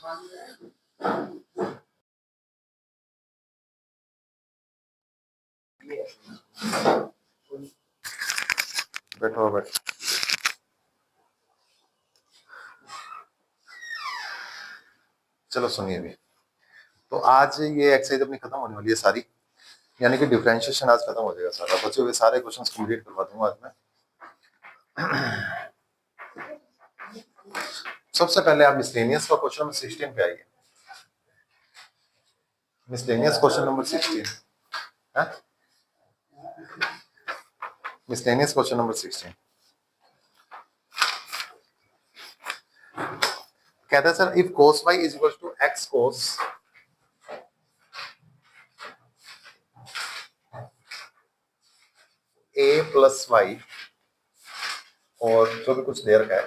बैठो बैठो। चलो सुनिए भी। तो आज ये एक्सरसाइज अपनी खत्म होने वाली है सारी, यानी कि डिफरेंशिएशन आज खत्म हो जाएगा सारा। बच्चों के सारे क्वेश्चंस कंप्लीट करवा दूंगा आज मैं। सबसे पहले आप मिसलेनियस का क्वेश्चन नंबर 16 पे आइए। मिसलेनियस क्वेश्चन नंबर 16 है, मिसलेनियस क्वेश्चन नंबर 16 कहता है sir, if cos y is equal to x cos a plus y, और जो भी कुछ दे रखा है,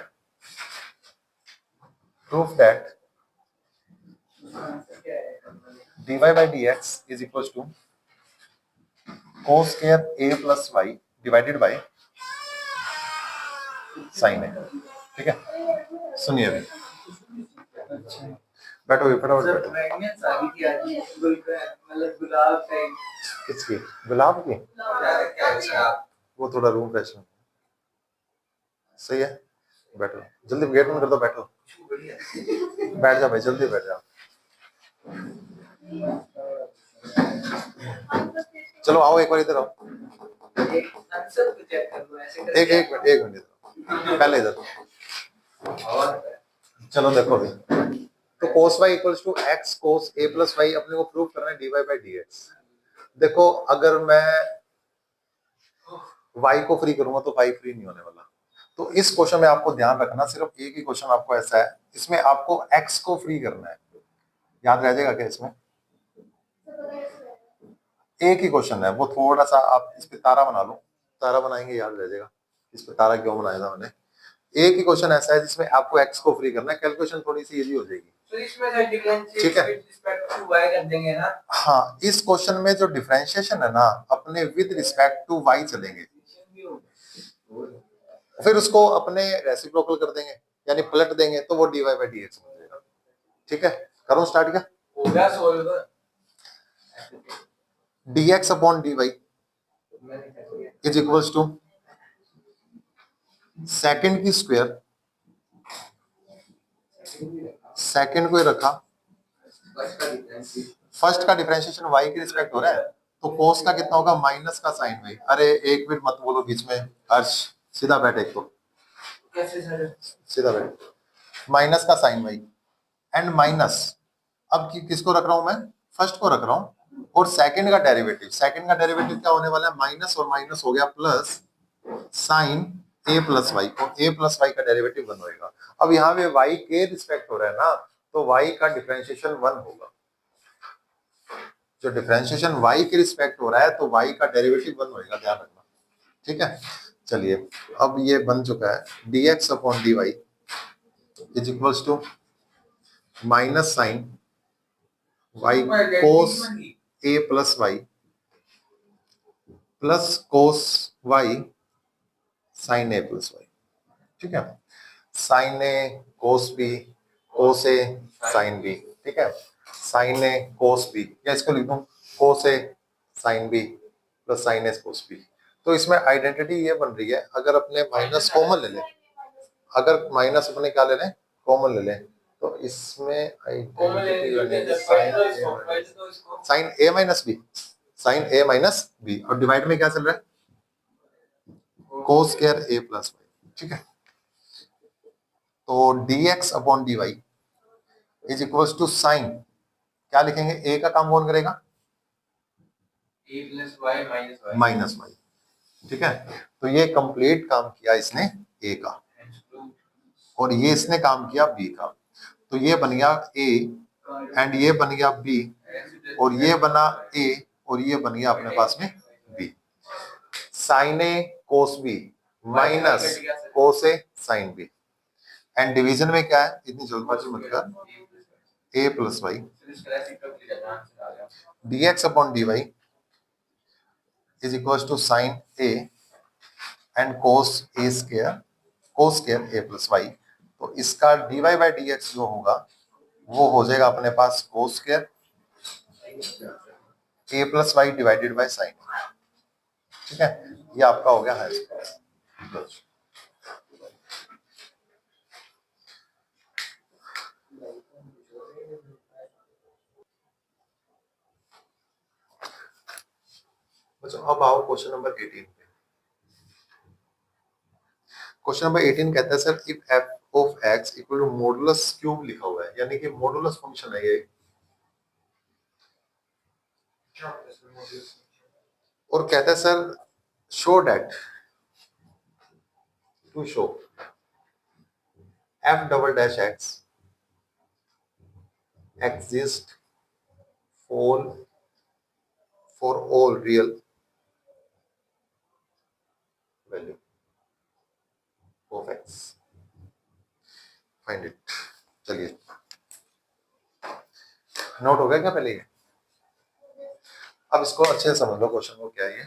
proof that dy by dx is equal to cos square a plus y divided by sin a। ठीक है, सुनिए अभी। बैठो भी फटाफट बैठो। किसकी? गुलाब की? वो थोड़ा रूम फ्रेश सही है। बैठो जल्दी, गेट बंद कर दो, बैठो। बैठ जा भाई, जल्दी बैठ जा। चलो आओ एक बार इधर आओ। एक मिनट पहले इधर। चलो देखो भी, तो cos y equals to x cos a plus y अपने को प्रूव करना है dy by dx। देखो अगर मैं y को फ्री करूंगा तो y फ्री नहीं होने वाला। तो इस क्वेश्चन में आपको ध्यान रखना, सिर्फ एक ही क्वेश्चन आपको ऐसा है, इसमें आपको x को फ्री करना है। याद रह जाएगा क्या इसमें? एक ही क्वेश्चन है, वो थोड़ा सा आप इस पे तारा बना लो, तारा बनाएंगे याद रह जाएगा। इस पे तारा क्यों बनाया था मैंने? एक ही क्वेश्चन ऐसा है जिसमें आपको x को फ्री करना है, कैलकुलेशन थोड़ी सी इजी हो जाएगी। तो इसमें ठीक है, कर देंगे ना। हाँ, इस क्वेश्चन में जो डिफरेंशिएशन है ना, अपने विद रिस्पेक्ट टू y चलेंगे, फिर उसको अपने रेसिप्रोकल कर देंगे, यानी पलट देंगे, तो वो dy by dx हो जाएगा। ठीक है, करो स्टार्ट। क्या हो गया? Solve dx upon dy is equals to second की स्क्वायर, सेकंड को रखा, फर्स्ट का डिफरेंशिएशन y के रिस्पेक्ट हो रहा है, तो cos का कितना होगा? माइनस का साइन y। अरे एक मिनट मत बोलो बीच में, हर्ष सीधा बैठ। एक तो कैसे सर? सीधा बैठ। माइनस का साइन y एंड माइनस, अब किसको रख रहा हूं मैं? फर्स्ट को रख रहा हूं, और सेकंड का डेरिवेटिव, सेकंड का डेरिवेटिव क्या होने वाला है? माइनस और माइनस हो गया plus sine a plus Y, और a प्लस वाई का डेरिवेटिव 1 होएगा। अब यहाँ पे y के रिस्पेक्ट हो रहा है ना, तो y का डिफरेंशिएशन 1 होगा। जो डिफरेंशिएशन y के रिस्पेक्ट हो रहा है, तो y का डेरिवेटिव 1 होएगा, ध्यान रखना। ठीक है, चलिए अब ये बन चुका है, dx upon dy is equals to minus sine y cos a plus Y plus cos y sine a plus Y. ठीक है, sine A cos B, cos A sine B. ठीक है, साइन ए कोस बी, या इसको लिख दूं कोस A sine B plus sign A cos B. तो इसमें आइडेंटिटी ये बन रही है, अगर अपने माइनस कॉमन ले लें, अगर माइनस अपने क्या ले लें? कॉमन ले लें, तो इसमें identity sine A minus B, sine A minus B, और डिवाइड में क्या चल रहा है? Cos square A plus Y. ठीक है, तो dx upon dy is equals to sine, क्या लिखेंगे? a का काम कौन करेगा? a plus Y minus Y. ठीक है, तो ये कंप्लीट काम किया इसने a का, और ये इसने काम किया b का। तो ये बन गया a एंड ये बन गया b, और ये बना a और ये बन गया अपने पास में b। Sine A cos B minus cos A sine B, and division में क्या है? इतनी जल्दबाजी मत कर, a plus Y dx upon dy is equal to sine a and cos a square, cos square a plus Y. तो इसका dy by dx जो होगा वो हो जाएगा अपने पास cos square A plus Y divided by sine. ठीक है, ये आपका हो गया हाई स्क्वायर। अच्छा, अब आओ क्वेश्चन नंबर 18 पे। क्वेश्चन नंबर 18 कहता है sir if f of x equal to modulus cube लिखा हुआ है, यानी कि मॉडुलस फंक्शन है ये, और कहता है sir show that to show F double dash X exist for for all real value of X, find it. चलिए, नोट हो गया क्या पहले ये? अब इसको अच्छे से समझ लो क्वेश्चन को क्या है ये।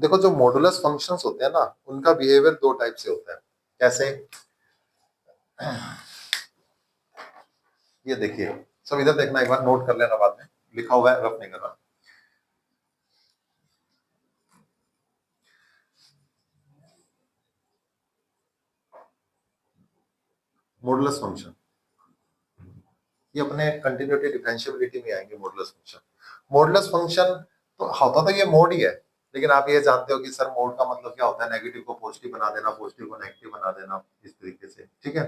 देखो, जो मॉडुलस फंक्शंस होते हैं ना, उनका बिहेवियर दो टाइप से होता है। कैसे? ये देखिए, सब इधर देखना, एक बार नोट कर लेना, बाद में लिखा हुआ है, रफ नहीं करना। मॉडुलस फंक्शन ये अपने कंटिन्यूटी डिफरेंशिएबिलिटी में आएंगे। मॉडुलस फंक्शन, मॉडुलस फंक्शन तो होता तो ये मोड ही है, लेकिन आप ये जानते हो कि सर मोड का मतलब क्या होता है? नेगेटिव को पॉजिटिव बना देना, पॉजिटिव को नेगेटिव बना देना, इस तरीके से। ठीक है,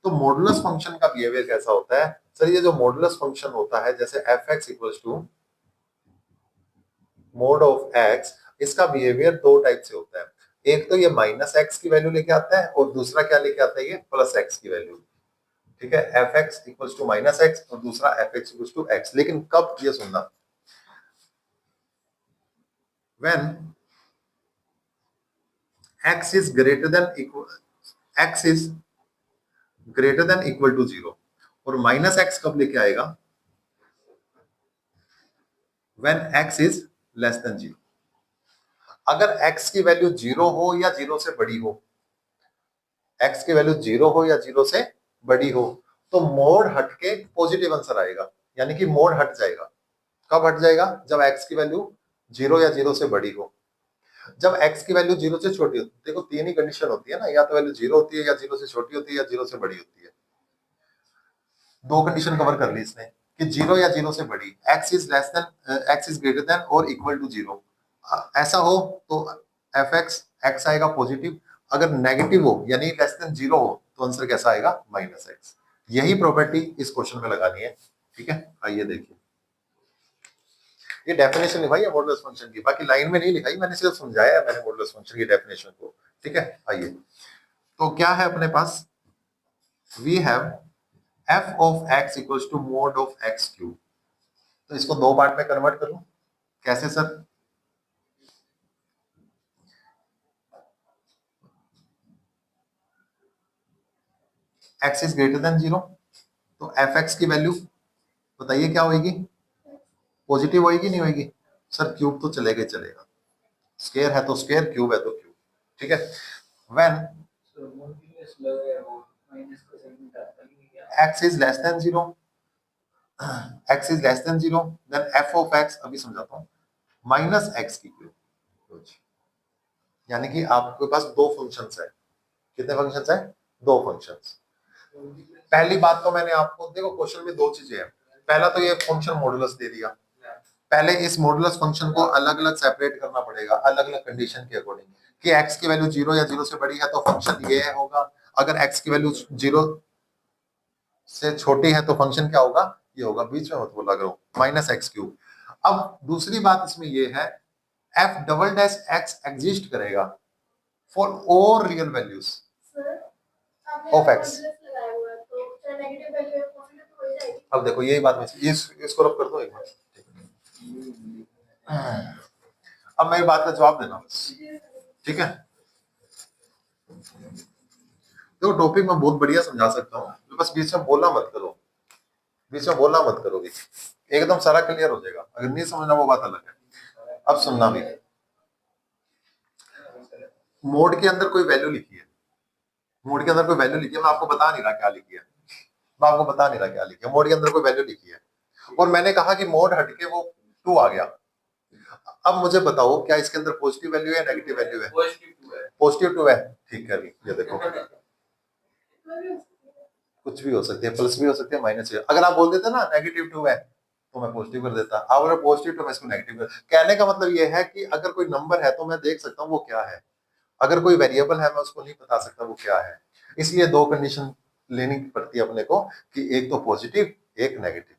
तो मॉडुलस फंक्शन का बिहेवियर कैसा होता है? सर ये जो मॉडुलस फंक्शन होता है, जैसे F X equals to mod of X, इसका बिहेवियर दो टाइप से होता है। एक तो ये माइनस एक्स की वैल्यू लेके आता है, और दूसरा क्या लेके आता है? ये प्लस एक्स की वैल्यू। ठीक है, F X equals to minus X, और दूसरा F X equals to X. लेकिन कब? ये सुनना, when x is greater than equal x is greater than equal to 0, और माइनस एक्स कब लेके आएगा? when x is less than 0। अगर x की वैल्यू 0 हो या 0 से बड़ी हो, x की वैल्यू 0 हो या 0 से बड़ी हो, तो मोड हट के पॉजिटिव आंसर आएगा, यानी कि मोड हट जाएगा। कब हट जाएगा? जब x की वैल्यू 0 या 0 से बड़ी हो। जब x की वैल्यू 0 से छोटी होती है, देखो तीन ही कंडीशन होती है ना, या तो वैल्यू 0 होती है, या 0 से छोटी होती है, या 0 से बड़ी होती है। दो कंडीशन कवर कर ली इसने कि 0 या 0 से बड़ी, x is less then, x is greater then और इक्वल टू 0। ऐसा हो तो एफ एक्स एक्स आएगा पॉजिटिव। अगर नेगेटिव हो यानी लेस देन 0 हो, तो आंसर कैसा आएगा? Minus x. यही प्रॉपर्टी इस क्वेश्चन में लगानी है। ठीक है, आइए देखिए, ये डेफिनेशन लिखाई है मॉडुलस फंक्शन की, बाकी लाइन में नहीं लिखाई, मैंने सिर्फ समझाया है मैंने मॉडुलस फंक्शन की डेफिनेशन को। ठीक है, आइए, तो क्या है अपने पास? We have F of X equals to mod of X cube. तो इसको दो पार्ट में कन्वर्ट कर लूं, कैसे sir? X is greater than 0, तो एफ एक्स की वैल्यू बताइए क्या होगी? पॉजिटिव होगी नहीं होगी? सर क्यूब तो चलेगा चलेगा, स्क्वायर है तो स्क्वायर, क्यूब है तो क्यूब। ठीक है, when x is less than 0, x is less than 0, then f of x, अभी समझाता हूं, माइनस x की क्यूब। यानी कि आपके पास दो फंक्शंस है। कितने फंक्शंस है? दो फंक्शंस। पहली बात तो मैंने आपको, देखो क्वेश्चन में दो चीजें हैं। पहला तो ये फंक्शन मॉडुलस दे दिया, पहले इस मॉडुलस फंक्शन को अलग अलग सेपरेट करना पड़ेगा, अलग अलग कंडीशन के अकॉर्डिंग, कि x की वैल्यू 0 या 0 से बड़ी है तो फंक्शन ये होगा, अगर x की वैल्यू 0 से छोटी है तो फंक्शन क्या होगा? ये होगा। बीच में मत बोला करो माइनस एक्स क्यूब। अब दूसरी बात इसमें ये है, F double dash X exist करेगा for all real values of X. अब देखो यही बात, इसको रब कर दो एक बार। अब मेरी बात का जवाब देना बस। ठीक है, देखो टॉपिक मैं बहुत बढ़िया समझा सकता हूँ, तो बस बीच में बोलना मत करो, बीच में बोलना मत करोगे, एकदम सारा क्लियर हो जाएगा। अगर नहीं समझना वो बात अलग है। अब सुनना भी, मोड के अंदर कोई वैल्यू लिखी है, मोड के अंदर कोई वैल्यू लिखी है, मैं आपको बता नहीं रहा क्या लिखी है, मैं आपको बता नहीं रहा क्या लिखी है, मोड के अंदर कोई वैल्यू लिखी है और मैंने कहा कि मोड हटके वो 2 आ गया। अब मुझे बताओ क्या इसके अंदर पॉजिटिव वैल्यू है नेगेटिव वैल्यू है? पॉजिटिव 2 है। ठीक है, अभी ये देखो कुछ भी हो सकती है, प्लस भी हो सकती है माइनस भी। अगर आप बोल देते ना नेगेटिव 2 है तो मैं पॉजिटिव कर देता, अब अगर पॉजिटिव तो मैं इसको नेगेटिव कर। कहने का मतलब ये है कि अगर कोई नंबर है तो मैं देख सकता हूँ वो क्या है, अगर कोई वेरिएबल है मैं उसको नहीं बता सकता वो क्या है। इसलिए 2 कंडीशन लेनी पड़ती है अपने को कि एक तो पॉजिटिव एक नेगेटिव।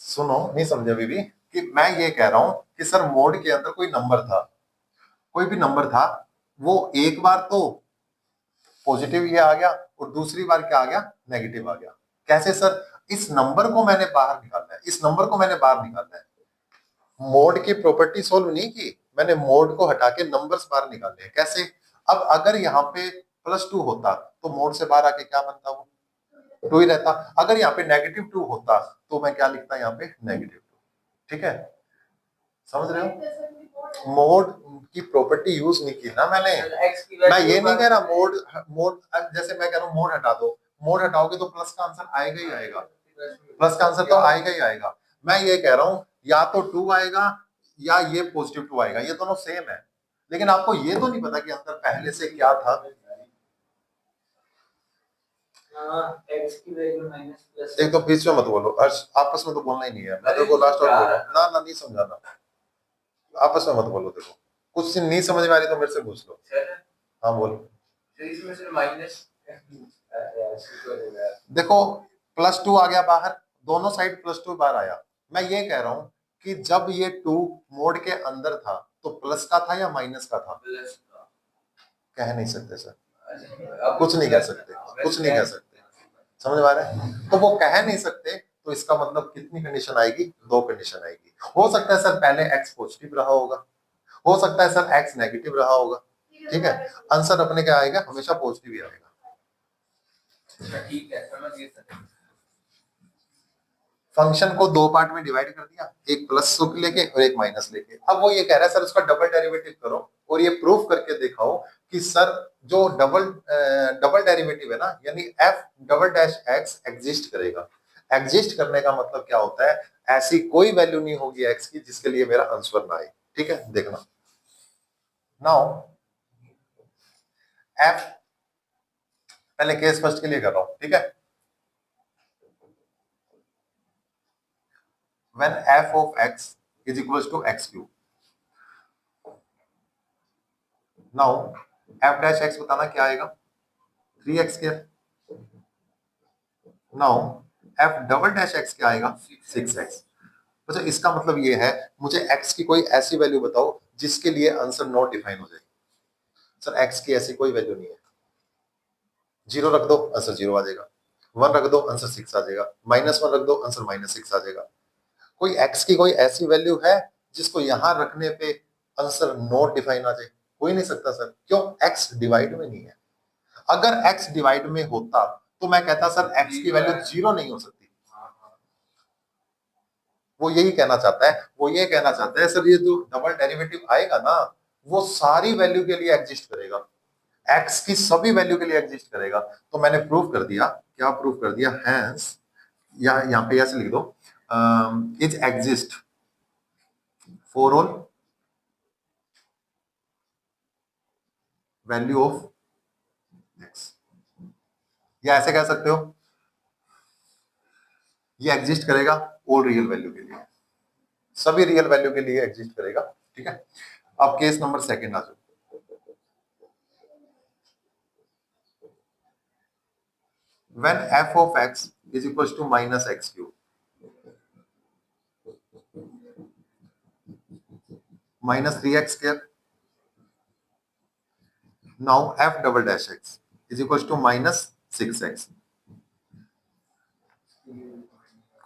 सुनो, नहीं समझे अभी भी कि मैं ये कह रहा हूं कि सर मोड के अंदर कोई नंबर था, कोई भी नंबर था, वो एक बार तो पॉजिटिव ये आ गया और दूसरी बार क्या आ गया, नेगेटिव आ गया। कैसे सर? इस नंबर को मैंने बाहर निकालना है, इस नंबर को मैंने बाहर निकालना है। मोड की प्रॉपर्टी सोल्व नहीं की मैंने, मोड को हटा के नंबर्स बाहर निकालने हैं। कैसे? अब अगर यहाँ पे +2 होता तो मोड से बाहर आके क्या बनता, वो 2 ही रहता। अगर यहाँ पे -2 होता तो मैं क्या लिखता यहाँ पे -2। ठीक है, समझ रहे हो? मोड की प्रॉपर्टी यूज नहीं की ना मैंने। मैं ये नहीं कह रहा मोड मोड जैसे मैं कह रहा हूँ मोड हटा दो, मोड हटाओगे तो प्लस का आंसर आएगा ही आएगा, प्लस का आंसर तो आएगा ही आएगा। मैं ये कह रहा हूँ या तो 2 आएगा या ये पॉजिटिव 2 आएगा, ये दोनों सेम है। लेकिन आपको ये तो नहीं पता कि अंदर पहले से क्या था। एक्स की वैल्यू माइनस प्लस। एक तो बीच में मत बोलो, आपस में तो बोलना ही नहीं है। मैं तो लास्ट और बोल रहा हूं ना, नहीं समझाना, आपस में मत बोलो। देखो कुछ नहीं समझ में आ रही तो मेरे से पूछ लो। हाँ बोलो। तो इसमें से माइनस देखो +2 आ गया बाहर, दोनों साइड +2 बाहर आया। मैं ये कह रहा हूं कि जब ये 2 मोड के अंदर था तो प्लस का था या माइनस का था? कह नहीं सकते सर, कुछ नहीं कह सकते, कुछ नहीं कह सकते। समझ में आ रहा है? तो वो कह नहीं सकते तो इसका मतलब कितनी कंडीशन आएगी, 2 कंडीशन आएगी। हो सकता है सर पहले x पॉजिटिव रहा होगा, हो सकता है सर x नेगेटिव रहा होगा। ठीक है, आंसर अपने क्या आएगा, हमेशा पॉजिटिव ही आएगा। ठीक है, समझ गए सर। फंक्शन को 2 पार्ट में डिवाइड कर दिया, एक प्लस लेके और एक माइनस लेके। अब वो ये कह रहा है सर उसका डबल डेरिवेटिव करो और ये प्रूफ करके दिखाओ कि सर जो डबल डेरिवेटिव है ना, यानी f double dash x exist करेगा। एग्जिस्ट करने का मतलब क्या होता है, ऐसी कोई वैल्यू नहीं होगी x की जिसके लिए मेरा आंसर ना आए। ठीक है, देखना नाउ f, पहले केस फर्स्ट के लिए कर रहा हूं। ठीक है, when f of x is equals to x cube, now f dash x बताना क्या आएगा, 3x square. Now f double dash x क्या आएगा, 6x। अच्छा, इसका मतलब ये है मुझे x की कोई ऐसी वैल्यू बताओ जिसके लिए आंसर नॉट डिफाइन हो जाए। सर x की ऐसी कोई वैल्यू नहीं है। 0 रख दो आंसर 0 आ जाएगा, 1 रख दो आंसर 6 आ जाएगा, -1 रख दो आंसर -6 आ जाएगा। कोई x की कोई ऐसी वैल्यू है जिसको यहां रखने पे आंसर नॉट डिफाइन आ जाए? हो ही नहीं सकता सर। क्यों? x डिवाइड में नहीं है। अगर x डिवाइड में होता तो मैं कहता सर x की वैल्यू 0 नहीं हो सकती। वो यही कहना चाहता है, वो ये कहना चाहता है सर ये जो डबल डेरिवेटिव आएगा ना वो सारी वैल्यू के लिए एग्जिस्ट करेगा, x की सभी वैल्यू के लिए एग्जिस्ट करेगा। तो मैंने प्रूव कर दिया, क्या प्रूव कर दिया, हैंस या यहाँ पे ऐसे लिख दो, is exist for all value of x, या ऐसे कह सकते हो ये एग्जिस्ट करेगा ऑल रियल वैल्यू के लिए, सभी रियल वैल्यू के लिए एग्जिस्ट करेगा। ठीक है, अब केस नंबर सेकंड आ जाओ। When f of x is equals to -x cube, -3x square, now f double dash x is equals to -6x।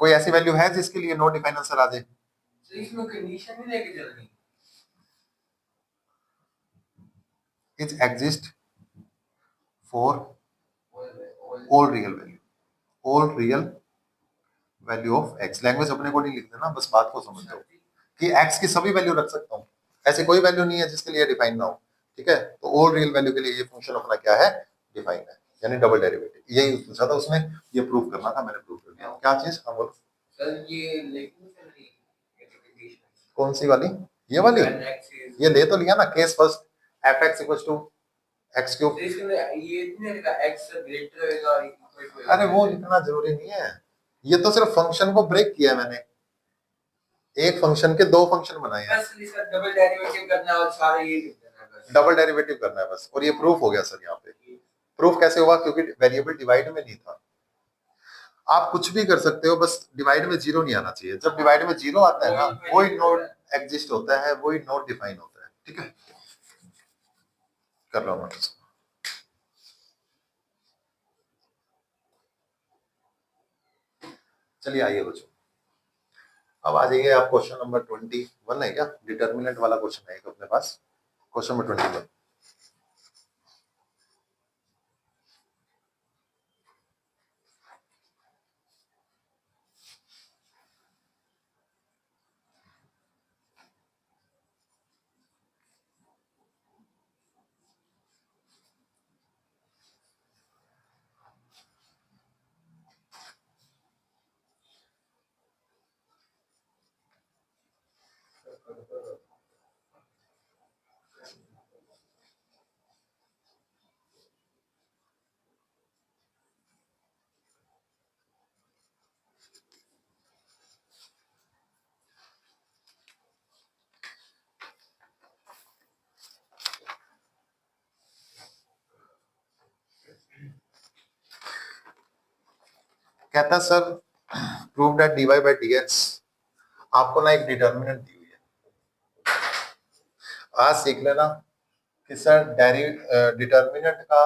कोई ऐसी वैल्यू है जिसके लिए नो डिफाइन आंसर आ जाए? तो इसमें कंडीशन नहीं लेके चलनी, is exist for all real value, all real value of x। Language अपने को नहीं लिख देना, बस बात को समझ जाओ कि x की सभी वैल्यू रख सकता हूँ, ऐसी कोई वैल्यू नहीं है जिसके लिए डिफाइन ना हो। ठीक है, तो ऑल रियल वैल्यू के लिए ये फंक्शन अपना क्या है, डिफाइन है। यानी डबल डेरिवेटिव, यही पूछा था उसमें, ये प्रूफ करना था, मैंने प्रूफ कर दिया। क्या चीज? हाँ बोलो सर ये लेकिन कौन सी वाली? ये वाली? ये ले तो लिया ना, case first F X equal to X cube. अरे वो इतना जरूरी नहीं है, ये तो सिर्फ फंक्शन को ब्रेक किया है मैंने, एक फंक्शन के दो फंक्शन बनाए हैं, डबल डेरिवेटिव करना है और सारे ये डबल डेरिवेटिव करना है बस, और ये प्रूफ हो गया सर। यहाँ पे प्रूफ कैसे हुआ? क्योंकि वेरिएबल डिवाइड में नहीं था। आप कुछ भी कर सकते हो, बस डिवाइड में जीरो नहीं आना चाहिए। जब डिवाइड में जीरो आता है ना, वही नोड एग्जिस्ट होता है, वही नोड डिफाइन होता है। ठीक है, कर लो मैं। चलिए आइए बच्चों, अब आ जाइए आप क्वेश्चन नंबर 21 है क्या? डिटर्मिनेंट वाला क्वेश्चन है एक अपने पास, क्वेश्चन नंबर 21। कहता है sir prove that dy by dx, आपको ना एक डिटर्मिनेंट दी हुई है, आज सीख लेना कि सर डिटर्मिनेंट का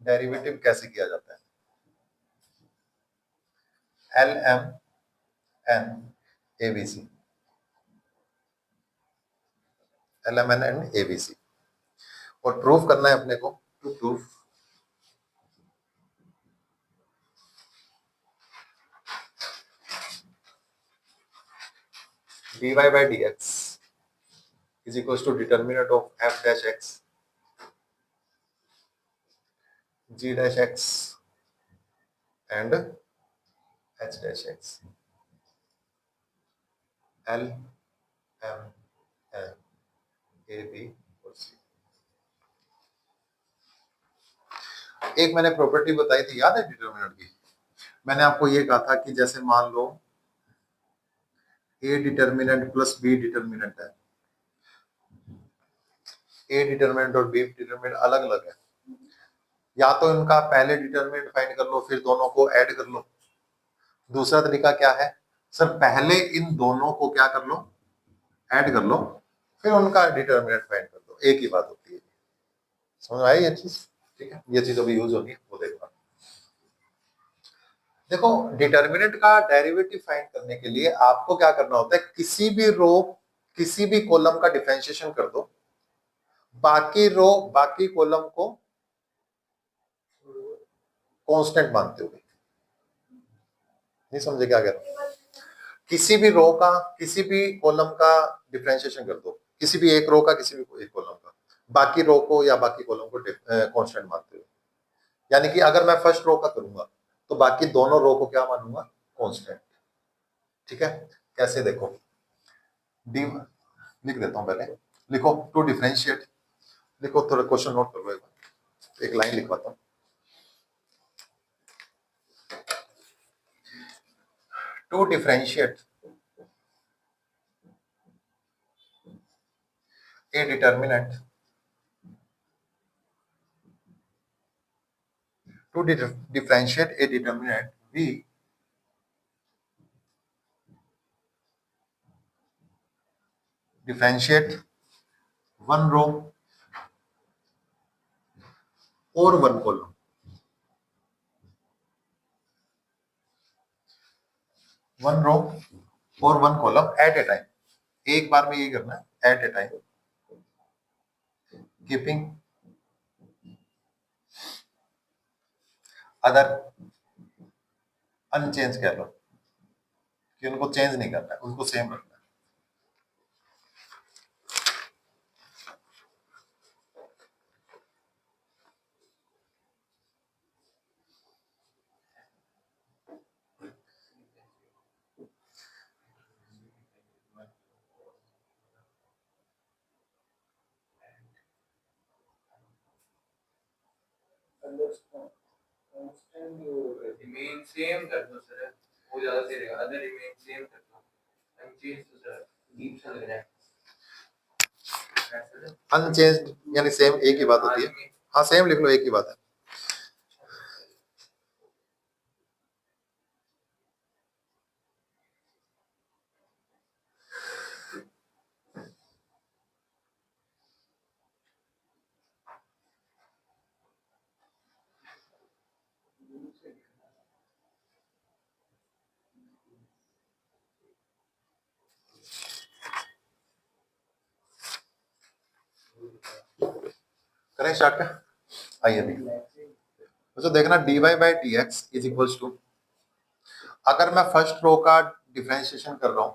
डेरिवेटिव कैसे किया जाता है। L M N A B C, L M N and A B C, और प्रूफ करना है अपने को। To proof dy by dx is equals to determinant of f dash x g dash x and h dash x l m n a b और c। एक मैंने property बताई थी, याद है डिटर्मिनेंट की? मैंने आपको ये कहा था कि जैसे मान लो A determinant plus B determinant है, ए डिटर्मिनेंट और बी डिटर्मिनेंट अलग अलग है, या तो इनका पहले डिटर्मिनेंट फाइंड कर लो फिर दोनों को ऐड कर लो। दूसरा तरीका क्या है सर? पहले इन दोनों को क्या कर लो? ऐड कर लो, फिर उनका डिटर्मिनेंट फाइंड कर लो। एक ही बात होती है। समझ आई ये चीज? ठीक है, ये चीज अभी यूज होगी, वो देखना। देखो डिटर्मिनेंट का डेरिवेटिव फाइंड करने के लिए आपको क्या करना होता है, किसी भी रो किसी भी कॉलम का डिफरेंशिएशन कर दो, बाकी रो बाकी कॉलम को कांस्टेंट मानते हुए। नहीं समझे क्या कह रहा हूं? किसी भी रो का किसी भी कॉलम का डिफरेंशिएशन कर दो, किसी भी एक रो का किसी भी एक कॉलम का, बाकी रो को या बाकी कॉलम को कांस्टेंट मानते हुए। यानी कि अगर मैं फर्स्ट रो का करूंगा तो बाकी दोनों रो को क्या मानूंगा? कांस्टेंट। ठीक है, कैसे देखो, डी लिख देता हूं पहले, लिखो टू डिफरेंशिएट, लिखो थोड़ा क्वेश्चन नोट कर लो, एक लाइन लिखवाता हूं। To differentiate a determinant, to differentiate a determinant we differentiate one row or one column, one row or one column at a time, एक बार में ये करना है at a time, keeping other unchanged कह लो, कि उनको चेंज नहीं करना है, उनको सेम रखना है। रिमेन सेम कर दो सर, वो ज्यादा सही रहेगा। अदर रिमेन सेम कर दो, अनचेंज तो सर डीप सा लग रहा है सर। अनचेंज्ड यानी सेम एक ही बात होती है। हाँ सेम लिख लो, एक ही बात है। करें स्टार्ट का। आइए तो देखना dy by D X is equals to, अगर मैं फर्स्ट रो का डिफरेंशिएशन कर रहा हूं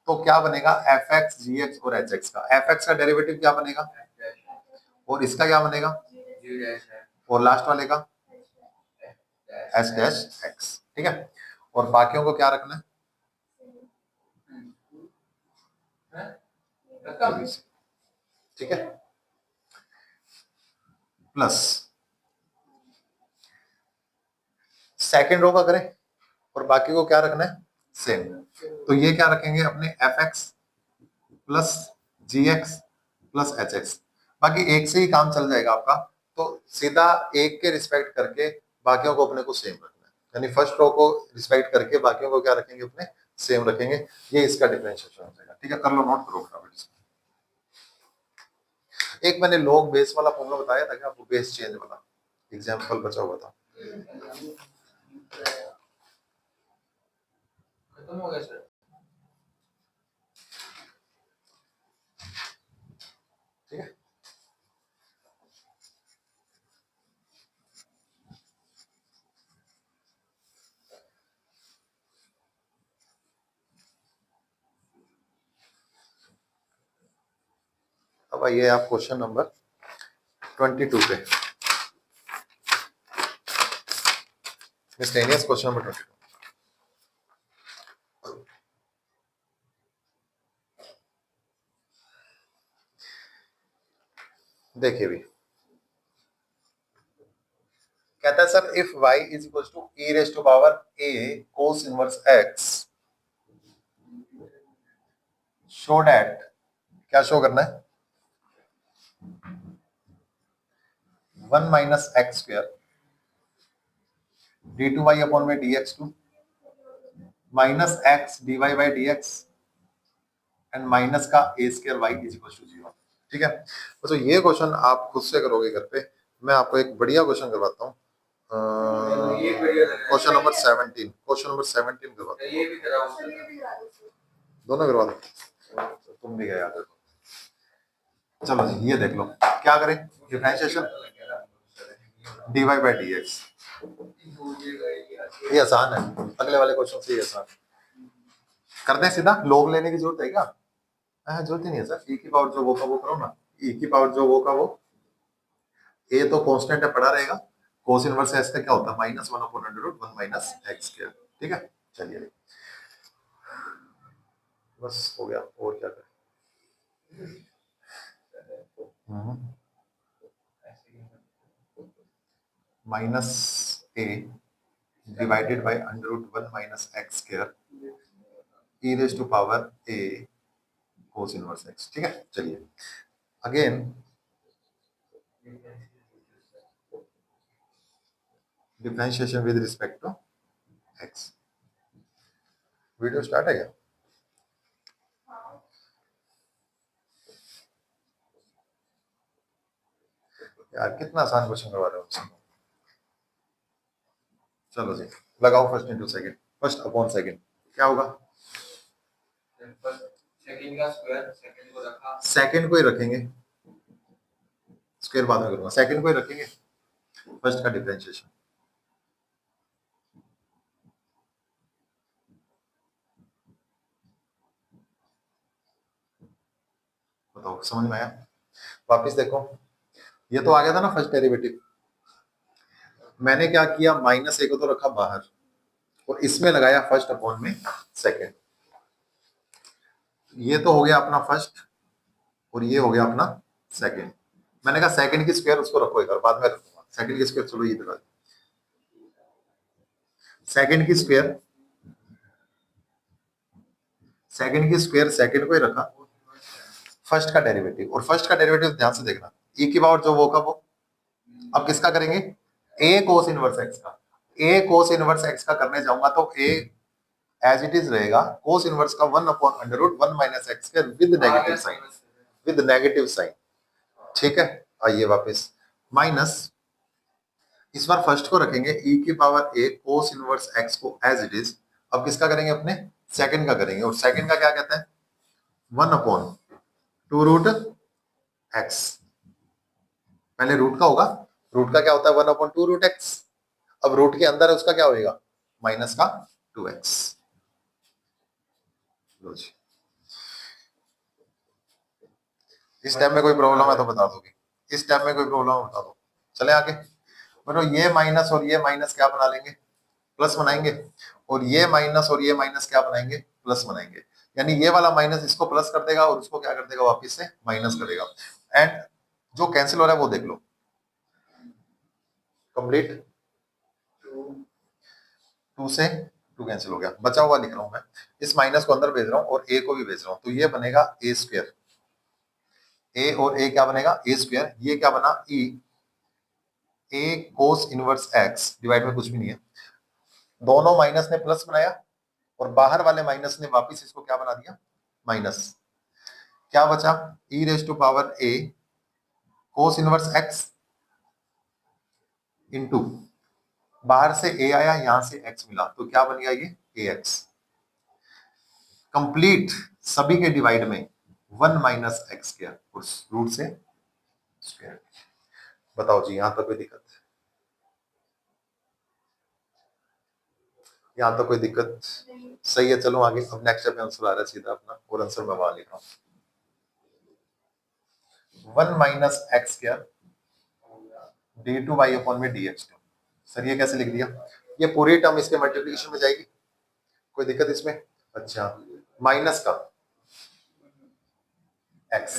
तो क्या बनेगा, एफ एक्स जी एक्स और एच एक्स का। एफ एक्स का डेरिवेटिव क्या बनेगा और इसका क्या बनेगा, और लास्ट वाले का एस डैश एक्स। ठीक है, और बाकियों को क्या रखना है, ठीक है, प्लस सेकेंड रो का करें और बाकी को क्या रखना है सेम। तो ये क्या रखेंगे अपने एफ एक्स प्लस जी एक्स प्लस एच एक्स, बाकी एक से ही काम चल जाएगा आपका। तो सीधा एक के रिस्पेक्ट करके बाकियों को अपने को सेम रखना है, यानी फर्स्ट रो को रिस्पेक्ट करके बाकियों को क्या रखेंगे अपने सेम रखेंगे। ये इसका डिफरेंशिएशन हो जाएगा। ठीक है, कर लो नोट करो फटाफट। एक मैंने लॉग बेस वाला फॉर्मूला बताया था क्या आपको, बेस चेंज वाला एग्जांपल बचा हुआ था। खत्म हो गया सर। ठीक है, अब आइए आप क्वेश्चन नंबर 22 पे, मिसलेनियस क्वेश्चन नंबर 22। देखिए भी कहता है sir if y is equal to e raise to power a cos inverse x, show that, क्या शो करना है, 1 minus x square D two Y upon में D X two minus X D Y by D X and minus का A square Y is equal to 0। ठीक है, तो ये question आप खुद से करोगे घर पे। मैं आपको एक बढ़िया क्वेश्चन करवाता हूँ, क्वेश्चन नंबर 17, क्वेश्चन नंबर 17 करवाता हूँ। ये भी कराऊं सर? दोनों करवा दो, तुम भी गए याद रखो। चलो जी ये देख लो, क्या करें differentiation dy by D x, ये आसान है, अगले वाले क्वेश्चन से ये आसान कर दें सीधा। लॉग लेने की जरूरत है क्या, जरूरत ही नहीं है सर। e की पावर जो वो का वो करो ना, e की पावर जो वो का वो, a तो कांस्टेंट है पड़ा रहेगा, cos इनवर्स s का क्या होता है minus 1 upon under root 1 minus x square. ठीक है, चलिए बस हो गया, और क्या करें। Minus a divided by under root 1 minus x square e raise to power a cos inverse x। ठीक है, चलिए again differentiation with respect to x। Video start है क्या, यार कितना आसान क्वेश्चन करवा रहे हो। चलो जी लगाओ first into second, first upon second क्या होगा, सेकंड का स्क्वायर, सेकंड को रखा, सेकंड को ही रखेंगे, स्क्वायर बाद में करूंगा, सेकंड को ही रखेंगे। फर्स्ट का डिफरेंशिएशन बताओ, समझ में आया। वापस देखो, ये तो आ गया था ना फर्स्ट डेरिवेटिव, मैंने क्या किया माइनस ए को तो रखा बाहर और इसमें लगाया फर्स्ट अपॉन में सेकंड। ये तो हो गया अपना फर्स्ट और ये हो गया अपना सेकंड। मैंने कहा सेकंड की स्क्वायर उसको रखो एक बार, बाद में रखूंगा। सेकंड की स्क्वायर, चलो ये दिखा, सेकंड की स्क्वायर, सेकंड की स्क्वायर सेकंड को ही रखा, फर्स्ट का डेरिवेटिव, और फर्स्ट का डेरिवेटिव ध्यान से देखना, e की पावर जो वो का वो, अब किसका करेंगे, a कोस इनवर्स x का, a कोस इनवर्स x का करने जाऊंगा तो a एज इट इज रहेगा कोस इनवर्स का 1/√1 minus x square with negative sign, with negative sign, ठीक है। आइए वापस, माइनस, इस बार फर्स्ट को रखेंगे e की power a cos inverse x को एज इट इज, अब किसका करेंगे, अपने सेकंड का करेंगे, और सेकंड का क्या कहते हैं, 1/2√x, पहले रूट का होगा, रूट का क्या होता है 1/2√x, अब रूट के अंदर है उसका क्या होएगा, माइनस का 2x। लो जी, इस टाइम में कोई प्रॉब्लम है तो बता दोगे, इस टाइम में कोई प्रॉब्लम है बता दो, चले आगे। बनो ये माइनस और ये माइनस क्या बना लेंगे, प्लस बनाएंगे, और ये माइनस और ये माइनस क्या बनाएंगे, प्लस बनाएंगे, यानी ये वाला माइनस इसको प्लस कर देगा और उसको क्या कर देगा, वापस से माइनस करेगा, एंड जो कैंसिल हो रहा है वो देख लो, कंप्लीट, 2 से 2 कैंसिल हो गया, बचा हुआ लिख रहा हूं मैं, इस माइनस को अंदर भेज रहा हूं और a को भी भेज रहा हूं, तो ये बनेगा a स्क्वायर, a और a क्या बनेगा, a स्क्वायर, ये क्या बना, e, a cos inverse x, divide में कुछ भी नहीं है, दोनों माइनस ने प्लस बनाया और बाहर वाले माइनस ने वापस इसको क्या बना दिया, माइनस, क्या बचा, e raise to power a cos inverse x into, बाहर से a आया, यहां से x मिला, तो क्या बन गया ये ax, कंप्लीट सभी के डिवाइड में 1 माइनस एक्स स्क्वायर, उस रूट से स्क्वायर। बताओ जी, यहां तक कोई दिक्कत, यहां तक कोई दिक्कत, सही है, चलो आगे, अब नेक्स्ट स्टेप में आंसर आ रहा है सीधा अपना, और आंसर मैं वहां लिख रहा हूं, 1 minus x square d2y upon में dx2, सर ये कैसे लिख दिया, ये पूरी टर्म इसके मल्टीप्लिकेशन में जाएगी, कोई दिक्कत इसमें, अच्छा, माइनस का x,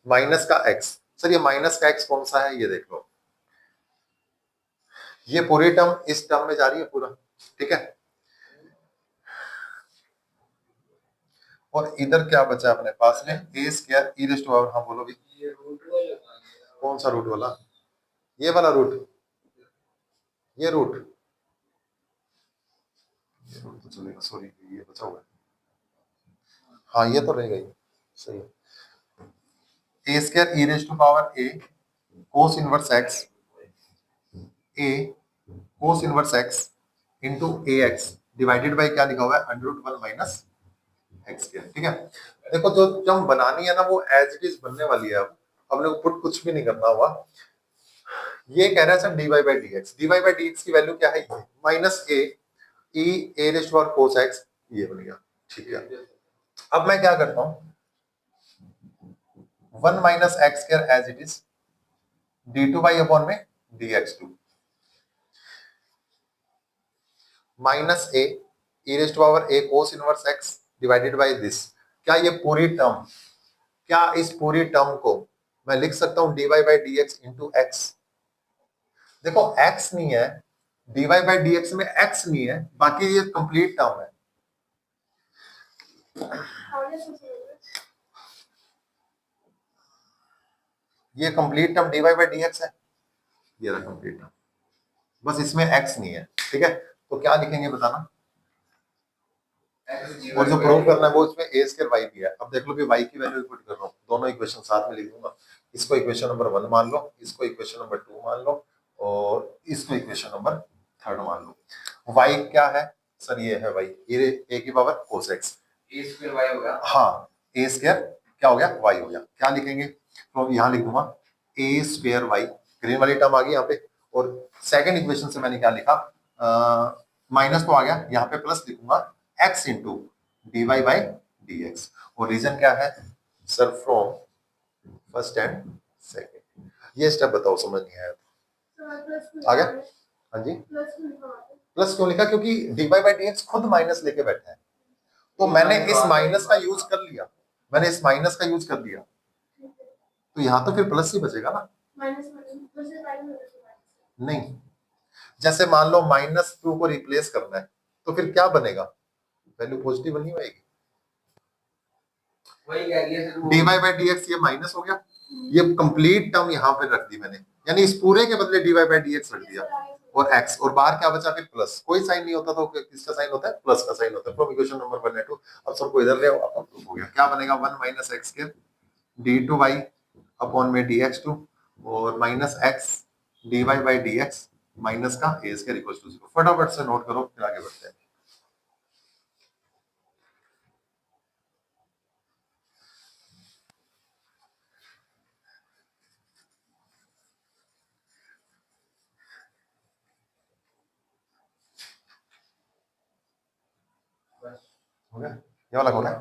माइनस का x, सर ये माइनस का x कौन सा है, ये देख लो, ये पूरी टर्म इस टर्म में जा रही है पूरा, ठीक है, और इधर क्या बचा अपने पास में, a square e raise to power, हाँ बोलो भी, ये रूट वाला कौन सा रूट वाला, ये वाला रूट, ये रूट, ये रूट तो चलेगा, सॉरी ये बचा हुआ है, हाँ ये तो रहेगा ही, सही है, a square e raise to power a cos inverse x, a cos inverse x into ax divided by क्या लिखा हुआ है, √1 माइनस एक्स स्क्वायर, ठीक है। देखो जो टर्म बनानी है ना वो एज इट इज बनने वाली है, अब हमने पुट कुछ भी नहीं करना हुआ, ये कह रहा है सर dy बाई dx की वैल्यू क्या है, minus a e a raise to power cos x, ये बन गया, ठीक है। अब मैं क्या करता हूं, 1 minus x square as it is d2y upon में dx2 minus a e raise to power a cos inverse x divided by this, क्या ये पूरी टर्म, क्या इस पूरी टर्म को मैं लिख सकता हूं dy by dx into x, देखो x नहीं है, dy बाई dx में x नहीं है, बाकी ये कंप्लीट टर्म है, ये complete term dy by dx है, ये रहा कंप्लीट टर्म, बस इसमें x नहीं है, ठीक है, तो क्या लिखेंगे बताना, और जो प्रूव करना है वो इसमें a स्क्वायर y दिया है, अब देख लो कि y की वैल्यू पुट कर रहा हूं, दोनों इक्वेशन साथ में लिख दूंगा, इसको इक्वेशन नंबर 1 मान लो, इसको इक्वेशन नंबर 2 मान लो, और इसको इक्वेशन नंबर 3 मान लो, y क्या है सर, ये है y, ये a की power cos x, a square y हो गया, हाँ a स्क्वायर क्या हो गया, y हो गया, क्या लिखेंगे, तो यहां लिख दूंगा a स्क्वायर y, ग्रीन वाली टर्म आ गई यहाँ पे, और सेकंड इक्वेशन से मैंने क्या लिखा, माइनस तो आ गया, यहाँ पे प्लस लिखूंगा x into dy by dx, और रीजन क्या है sir, from first and second, ये स्टेप बताओ समझ नहीं आया, आ गया, हाँ जी, प्लस क्यों लिखा, क्योंकि dy बाई dx खुद माइनस लेके बैठा है, तो मैंने इस माइनस का यूज कर लिया, मैंने इस माइनस का यूज कर लिया, तो यहाँ तो फिर प्लस ही बचेगा ना, नहीं, जैसे मान लो -2 को रिप्लेस करना है तो फिर क्या बनेगा, वैल्यू पॉजिटिव नहीं होगी। वही कह रही है सर वो। dy बाई dx ये माइनस हो गया, ये कंप्लीट टर्म यहाँ पे रख दी मैंने, यानी इस पूरे के बदले dy बाई dx रख दिया और x, और बाहर क्या बचा फिर प्लस, कोई साइन नहीं होता तो किसका साइन होता है, प्लस का साइन होता है। फ्रॉम इक्वेशन नंबर 1 2 अब सबको इधर ले आओ, आपका प्रूफ हो गया। क्या बनेगा 1 माइनस एक्स के d2y अपॉन में dx2 और minus x dy by dx minus का a स्क्वायर इक्वल टू 0। फटाफट से नोट करो फिर आगे बढ़ते हैं। हो गया, ये वाला कौन है?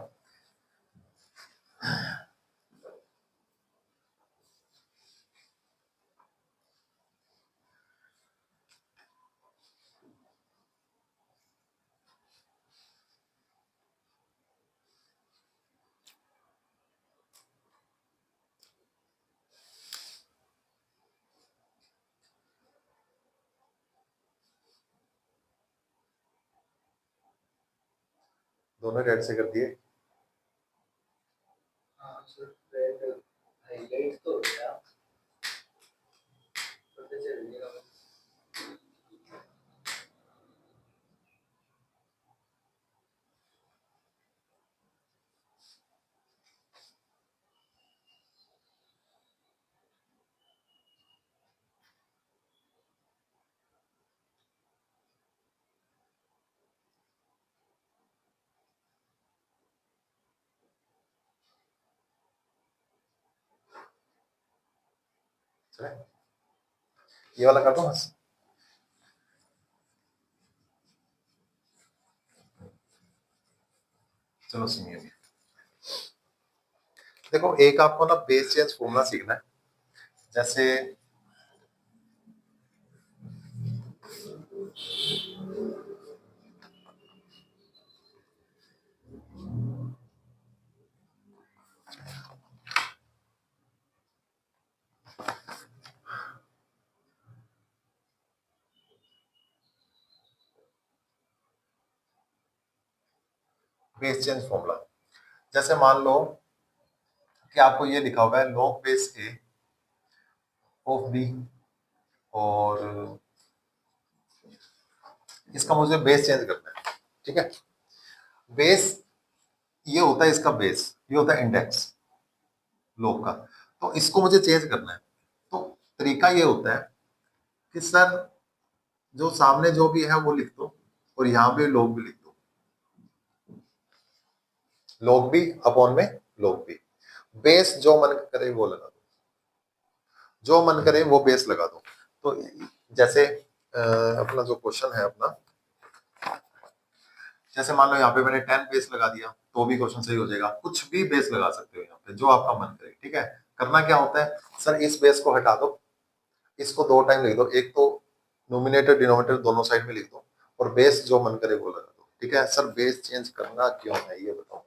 दोनों रेड से कर दिए। हाँ सर रेड हाईलाइट तो हो गया, पता चल गया। चले, ये वाला कर दो बस। चलो सुनिए, देखो एक आपको ना बेस चेंज फॉर्मूला सीखना है। जैसे बेस चेंज फॉर्मूला, जैसे मान लो कि आपको ये लिखा हुआ है log base a of b, और इसका मुझे बेस चेंज करना है। ठीक है, बेस ये होता है, इसका बेस ये होता है इंडेक्स log का, तो इसको मुझे चेंज करना है। तो तरीका ये होता है कि सर जो सामने जो भी है वो लिख दो और यहाँ पे log भी लिख दो, log b अपॉन में log b। बेस जो मन करे वो लगा दो, जो मन करे वो बेस लगा दो। तो जैसे अपना जो क्वेश्चन है अपना, जैसे मान लो यहाँ पे मैंने 10 बेस लगा दिया तो भी क्वेश्चन सही हो जाएगा। कुछ भी बेस लगा सकते हो यहाँ पे जो आपका मन करे। ठीक है, करना क्या होता है, सर इस बेस को हटा दो, इसको 2 टाइम लिख दो, एक तो नोमिनेटर डिनोमिनेटर दोनों साइड में लिख दो और बेस जो मन करे वो लगा दो। ठीक है, सर बेस चेंज करना क्यों है ये बताओ।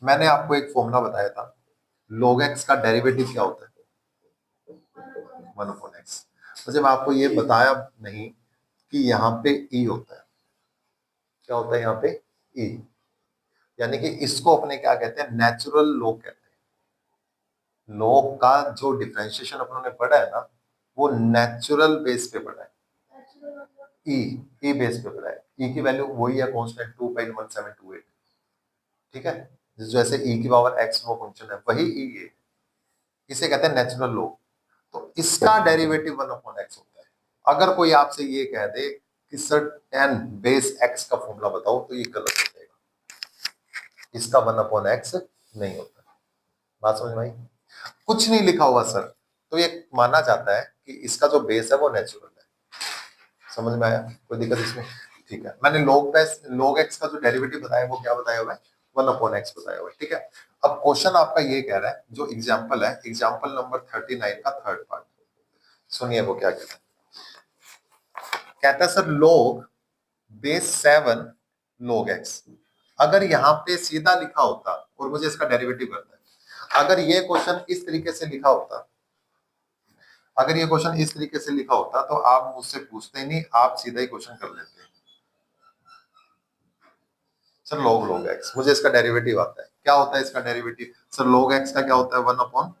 मैंने आपको एक फॉर्मूला बताया था, log x का डेरिवेटिव क्या होता है, 1/x। मुझे मैं आपको ये बताया नहीं कि यहाँ पे e होता है। क्या होता है यहाँ पे e, यानी कि इसको अपने क्या कहते हैं, नेचुरल लॉग कहते हैं। लॉग का जो डिफरेंशिएशन अपनों ने पढ़ा है ना, वो नेचुरल बेस पे पढ़ा है। ई बेस पे पढ़ा है। ई की वैल्यू वही है कांस्टेंट 2.1728। ठीक है, जैसे ई की पावर एक्स वो फंक्शन है, वही ई है, इसे कहते हैं नेचुरल लॉग। तो इसका डेरिवेटिव 1/x होता है। अगर कोई आपसे ये कह दे कि सर 10 बेस x का फॉर्मूला बताओ, तो ये गलत हो जाएगा, इसका 1/x नहीं होता। बात समझ में आई? कुछ नहीं लिखा हुआ सर, तो ये माना जाता है कि इसका जो बेस है वो नेचुरल है। समझ में आया? कोई दिक्कत इसमें? ठीक है, मैंने log x का जो डेरिवेटिव बताया वो क्या बताया हुआ है, 1/x बताया हुआ है। ठीक है, अब क्वेश्चन आपका ये कह रहा है, जो एग्जाम्पल है, एग्जाम्पल नंबर 39 का थर्ड पार्ट, सुनिए वो क्या कहता है। कहता है sir log base 7 log x। अगर यहाँ पे सीधा लिखा होता और मुझे इसका डेरिवेटिव करना है, अगर ये क्वेश्चन इस तरीके से लिखा होता अगर ये क्वेश्चन इस तरीके से लिखा होता तो आप मुझसे पूछते ही नहीं, आप सीधा ही क्वेश्चन कर लेते। सर log x, मुझे इसका डेरिवेटिव आता है। क्या होता है इसका डेरिवेटिव? सर log x का क्या होता है? 1 अपॉन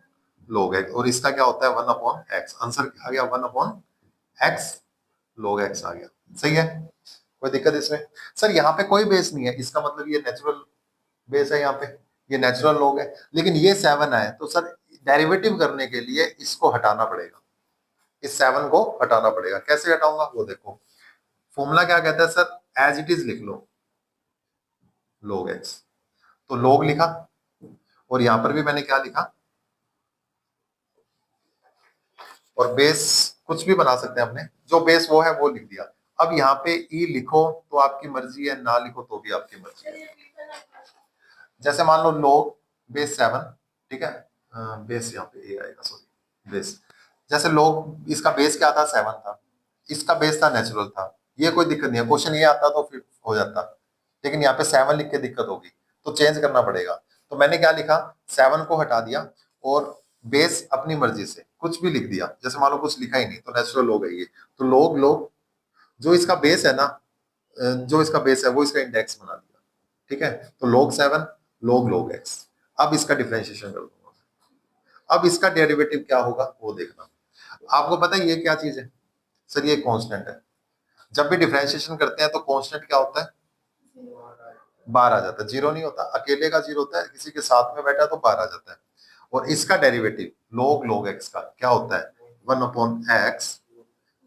log x, और इसका क्या होता है? 1 अपॉन x। आंसर आ गया 1 अपॉन x, log x आ गया। सही है, कोई दिक्कत इसमें? सर यहाँ पे कोई बेस नहीं है, इसका मतलब ये नेचुरल बेस है, यहाँ पे ये नेचुरल log है, लेकिन ये 7 है, तो सर डेरिवेटिव करने के लिए इसको हटाना पड़ेगा, इस 7 को हटाना पड़ेगा। कैसे हटाऊंगा वो देखो, फॉर्मूला क्या कहता है सर? एज इट इज लिख लो log x, तो log लिखा, और यहां पर भी मैंने क्या लिखा, और बेस कुछ भी बना सकते हैं अपने, जो बेस वो है वो लिख दिया। अब यहाँ पे ई लिखो तो आपकी मर्जी है, ना लिखो तो भी आपकी मर्जी है। जैसे मान लो log बेस 7, ठीक है, बेस यहाँ पे ए आएगा, सॉरी बेस। जैसे log इसका बेस क्या था? 7 था, इसका बेस था नेचुरल था, ये कोई दिक्कत नहीं है, क्वेश्चन ये आता तो फिर हो जाता, लेकिन यहाँ पे 7 लिख के दिक्कत होगी, तो चेंज करना पड़ेगा। तो मैंने क्या लिखा, 7 को हटा दिया और बेस अपनी मर्जी से कुछ भी लिख दिया। जैसे मान लो कुछ लिखा ही नहीं, तो नेचुरल log है ये, तो log जो इसका बेस है ना, जो इसका बेस है वो इसका इंडेक्स बना दिया, ठीक है। तो log 7 log x। अब इसका डिफरेंशिएशन कर दूंगा, अब इसका डेरिवेटिव क्या होगा वो देखना। आपको पता है ये क्या चीज है? सर ये कांस्टेंट है। जब भी डिफरेंशिएशन करते हैं तो कांस्टेंट क्या होता है? बार आ जाता है, जीरो नहीं होता। अकेले का जीरो होता है, किसी के साथ में बैठा तो बार आ जाता है। और इसका डेरिवेटिव log x का क्या होता है? 1 अपॉन x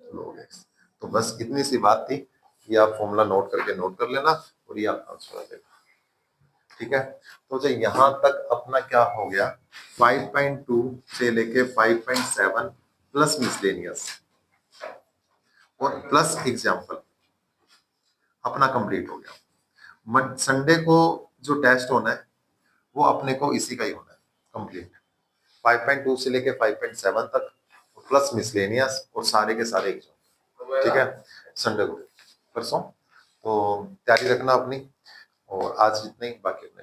log x। तो बस इतनी सी बात थी, ये आप फॉर्मूला नोट कर लेना, और ये आपका आंसर आ जाएगा, ठीक है। तो जो यहाँ तक अपना क्या हो गया, 5.2 से लेके 5.7 प्लस मिसलेनियस और प्लस एग्जाम्पल अपना कंप्लीट हो गया। संडे को जो टेस्ट होना है वो अपने को इसी का ही होना है कंप्लीट, 5.2 से लेके 5.7 तक प्लस मिसलेनियस और सारे के सारे एग्जाम, ठीक है, संडे को परसों। तो तैयारी रखना अपनी, और आज जितने बाकी अपने